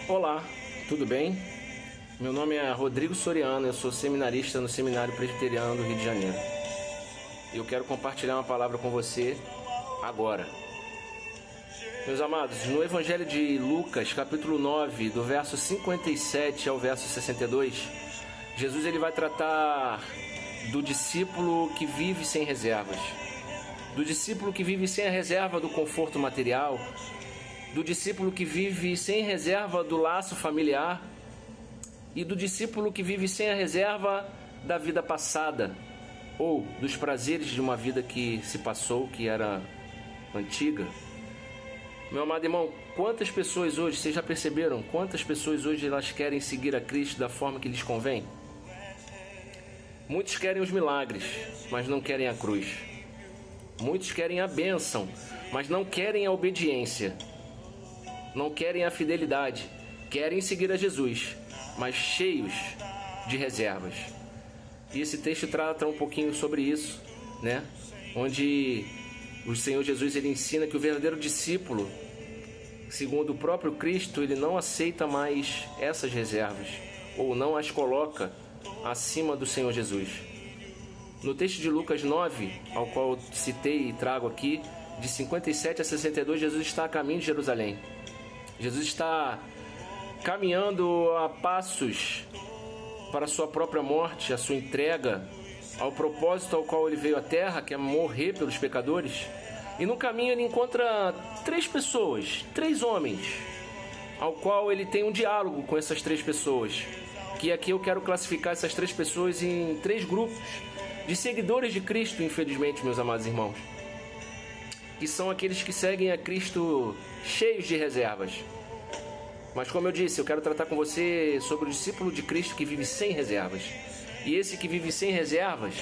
Olá, tudo bem? Meu nome é Rodrigo Soriano, eu sou seminarista no Seminário Presbiteriano do Rio de Janeiro. E eu quero compartilhar uma palavra com você agora. Meus amados, no Evangelho de Lucas, capítulo 9, do verso 57 ao verso 62, Jesus ele vai tratar do discípulo que vive sem reservas. Do discípulo que vive sem a reserva do conforto material, do discípulo que vive sem reserva do laço familiar e do discípulo que vive sem a reserva da vida passada ou dos prazeres de uma vida que se passou, que era antiga. Meu amado irmão, quantas pessoas hoje, vocês já perceberam, quantas pessoas hoje elas querem seguir a Cristo da forma que lhes convém? Muitos querem os milagres, mas não querem a cruz. Muitos querem a bênção, mas não querem a obediência. Não querem a fidelidade. Querem seguir a Jesus, mas cheios de reservas. E esse texto trata um pouquinho sobre isso, né? Onde o Senhor Jesus ele ensina que o verdadeiro discípulo, segundo o próprio Cristo, ele não aceita mais essas reservas, ou não as coloca acima do Senhor Jesus. No texto de Lucas 9, ao qual eu citei e trago aqui, de 57 a 62, Jesus está a caminho de Jerusalém. Jesus está caminhando a passos para a sua própria morte, a sua entrega ao propósito ao qual ele veio à terra, que é morrer pelos pecadores. E no caminho ele encontra três pessoas, três homens, ao qual ele tem um diálogo com essas três pessoas. Que aqui eu quero classificar essas três pessoas em três grupos de seguidores de Cristo, infelizmente, meus amados irmãos, que são aqueles que seguem a Cristo cheios de reservas. Mas como eu disse, eu quero tratar com você sobre o discípulo de Cristo que vive sem reservas. E esse que vive sem reservas,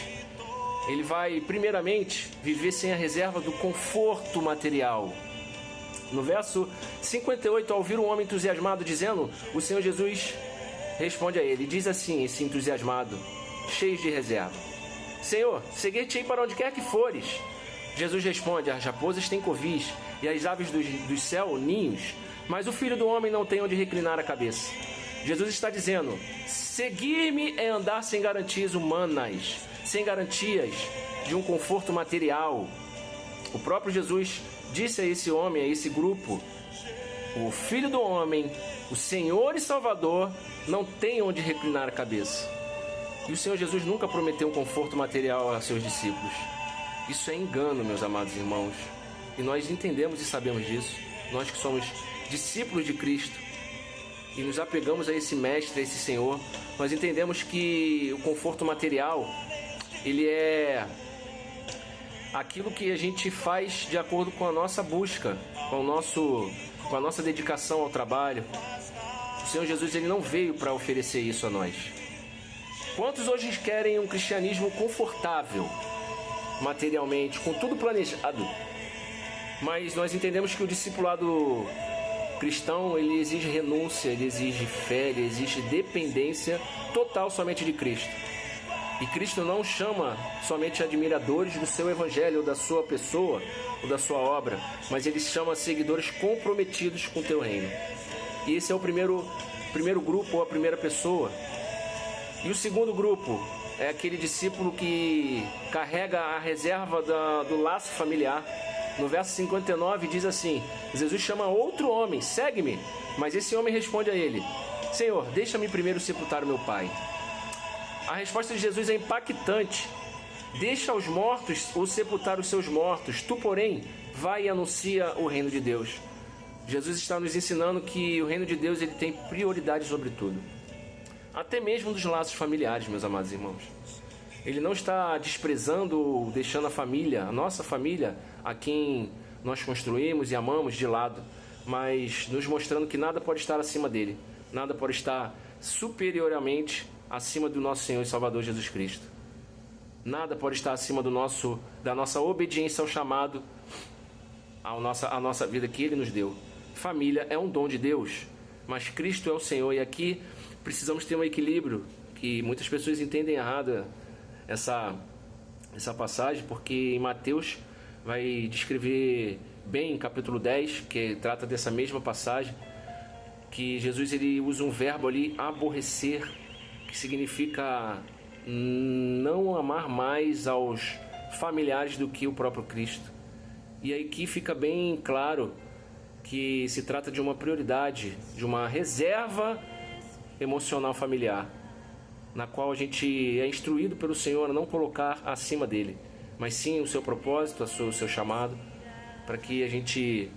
ele vai primeiramente viver sem a reserva do conforto material. No verso 58, ao ouvir um homem entusiasmado dizendo, o Senhor Jesus responde a ele, diz assim, esse entusiasmado, cheio de reserva: Senhor, seguir-te-ei para onde quer que fores. Jesus responde, as raposas têm covis e as aves do céu ninhos, mas o Filho do Homem não tem onde reclinar a cabeça. Jesus está dizendo, seguir-me é andar sem garantias humanas, sem garantias de um conforto material. O próprio Jesus disse a esse homem, a esse grupo, o Filho do Homem, o Senhor e Salvador, não tem onde reclinar a cabeça. E o Senhor Jesus nunca prometeu um conforto material a seus discípulos. Isso é engano, meus amados irmãos. E nós entendemos e sabemos disso. Nós que somos discípulos de Cristo e nos apegamos a esse Mestre, a esse Senhor, nós entendemos que o conforto material, ele é aquilo que a gente faz de acordo com a nossa busca, com a nossa dedicação ao trabalho. O Senhor Jesus ele não veio para oferecer isso a nós. Quantos hoje querem um cristianismo confortável materialmente, com tudo planejado? Mas nós entendemos que o discipulado cristão, ele exige renúncia, ele exige fé, ele exige dependência total somente de Cristo. E Cristo não chama somente admiradores do seu evangelho, ou da sua pessoa, ou da sua obra, mas ele chama seguidores comprometidos com o teu reino. E esse é o primeiro grupo, ou a primeira pessoa. E o segundo grupo é aquele discípulo que carrega a reserva do laço familiar. No verso 59 diz assim, Jesus chama outro homem, segue-me. Mas esse homem responde a ele, Senhor, deixa-me primeiro sepultar o meu pai. A resposta de Jesus é impactante. Deixa os mortos ou sepultar os seus mortos. Tu, porém, vai e anuncia o reino de Deus. Jesus está nos ensinando que o reino de Deus ele tem prioridade sobre tudo. Até mesmo dos laços familiares, meus amados irmãos. Ele não está desprezando ou deixando a família, a nossa família, a quem nós construímos e amamos de lado, mas nos mostrando que nada pode estar acima dele, nada pode estar superiormente acima do nosso Senhor e Salvador Jesus Cristo. Nada pode estar acima da nossa obediência ao chamado, à nossa vida que Ele nos deu. Família é um dom de Deus, mas Cristo é o Senhor, e aqui precisamos ter um equilíbrio, que muitas pessoas entendem errado essa passagem, porque em Mateus vai descrever bem em capítulo 10, que trata dessa mesma passagem, que Jesus ele usa um verbo ali, aborrecer, que significa não amar mais aos familiares do que o próprio Cristo. E aí que fica bem claro que se trata de uma prioridade, de uma reserva emocional familiar, na qual a gente é instruído pelo Senhor a não colocar acima dele, mas sim o seu propósito, o seu chamado, para que a gente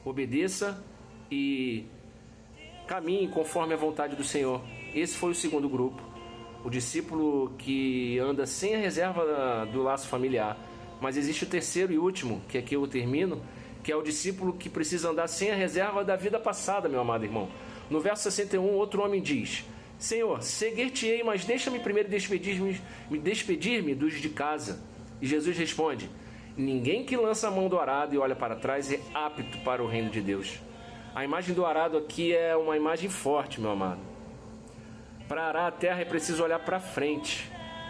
obedeça e caminhe conforme a vontade do Senhor. Esse foi o segundo grupo, o discípulo que anda sem a reserva do laço familiar. Mas existe o terceiro e último, que aqui eu termino, que é o discípulo que precisa andar sem a reserva da vida passada, meu amado irmão. No verso 61, outro homem diz: Senhor, seguir-te-ei, mas deixa-me primeiro despedir-me dos de casa. E Jesus responde: ninguém que lança a mão do arado e olha para trás é apto para o reino de Deus. A imagem do arado aqui é uma imagem forte, meu amado. Para arar a terra é preciso olhar para frente.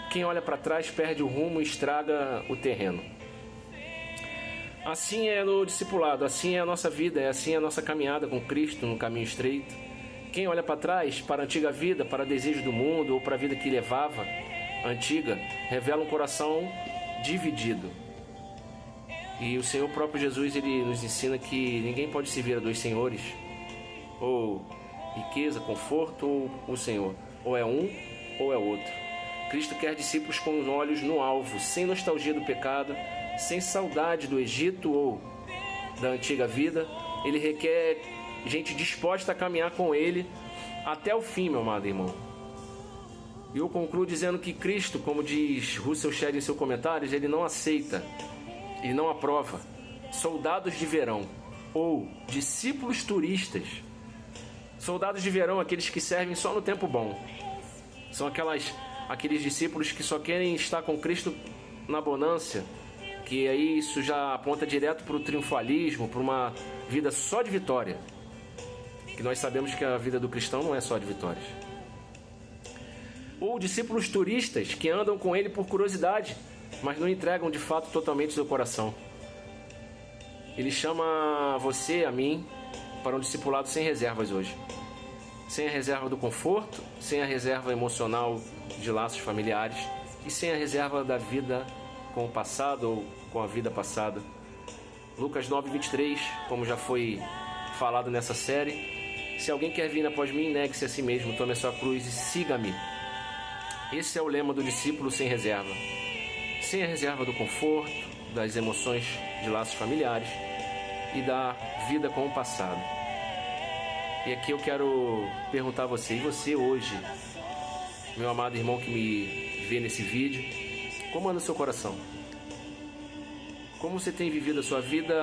Quem olha para trás perde o rumo e estraga o terreno. Assim é no discipulado, assim é a nossa vida, assim é a nossa caminhada com Cristo no caminho estreito. Quem olha para trás, para a antiga vida, para desejo do mundo ou para a vida que levava, antiga, revela um coração dividido. E o Senhor próprio Jesus, ele nos ensina que ninguém pode servir a dois senhores, ou riqueza, conforto, ou o Senhor. Ou é um, ou é outro. Cristo quer discípulos com os olhos no alvo, sem nostalgia do pecado, sem saudade do Egito ou da antiga vida. Ele requer gente disposta a caminhar com ele até o fim, meu amado irmão. E eu concluo dizendo que Cristo, como diz Russell Shedd em seus comentários, ele não aceita, ele não aprova soldados de verão ou discípulos turistas. Soldados de verão, aqueles que servem só no tempo bom. São aqueles discípulos que só querem estar com Cristo na bonança, que aí isso já aponta direto para o triunfalismo, para uma vida só de vitória. Que nós sabemos que a vida do cristão não é só de vitórias. Ou discípulos turistas que andam com ele por curiosidade, mas não entregam de fato totalmente seu coração. Ele chama você, a mim, para um discipulado sem reservas hoje. Sem a reserva do conforto, sem a reserva emocional de laços familiares e sem a reserva da vida com o passado ou com a vida passada. Lucas 9:23, como já foi falado nessa série: se alguém quer vir após mim, negue-se a si mesmo, tome a sua cruz e siga-me. Esse é o lema do discípulo sem reserva. Sem a reserva do conforto, das emoções de laços familiares e da vida com o passado. E aqui eu quero perguntar a você, e você hoje, meu amado irmão que me vê nesse vídeo, como anda o seu coração? Como você tem vivido a sua vida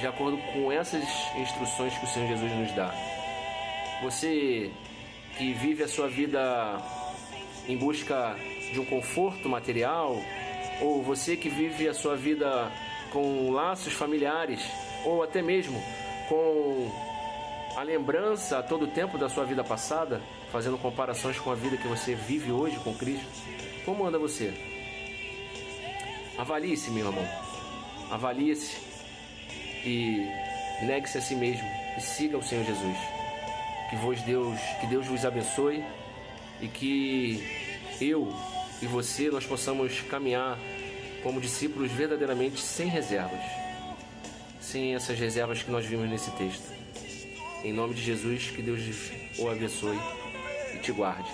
de acordo com essas instruções que o Senhor Jesus nos dá? Você que vive a sua vida em busca de um conforto material, ou você que vive a sua vida com laços familiares, ou até mesmo com a lembrança a todo tempo da sua vida passada, fazendo comparações com a vida que você vive hoje com Cristo? Como anda você? Avalie-se, meu irmão. Avalie-se e negue-se a si mesmo e siga o Senhor Jesus. Que Deus vos abençoe e que eu e você, nós possamos caminhar como discípulos verdadeiramente sem reservas. Sem essas reservas que nós vimos nesse texto. Em nome de Jesus, que Deus o abençoe e te guarde.